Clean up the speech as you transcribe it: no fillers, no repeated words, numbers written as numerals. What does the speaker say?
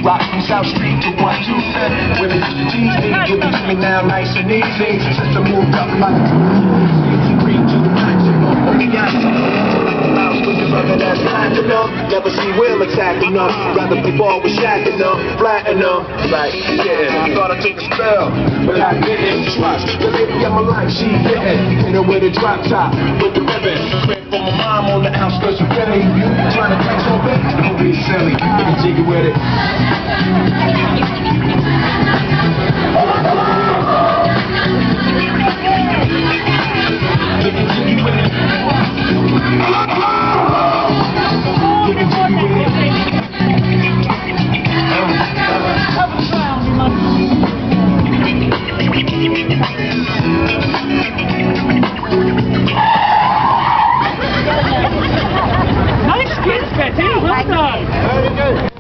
Rock from South Street to 125th. Women used to tease me, give it to me now nice and easy. Since I moved up my green to the maximum. Only I mouse with the rubber that's platinum. Never see Will attacking them. Rather be ball with shacking them, flatten them. Like, yeah, I thought I took a spell, but I didn't. Trust the lady of my life, she didn't. In her with a drop top, with the ribbon. Crib for my mom on the outskirts of Philly. Trying to flex on me, don't be silly. You can jiggy with it. You can jiggy with it. You can jiggy with it. Have a clown, you must.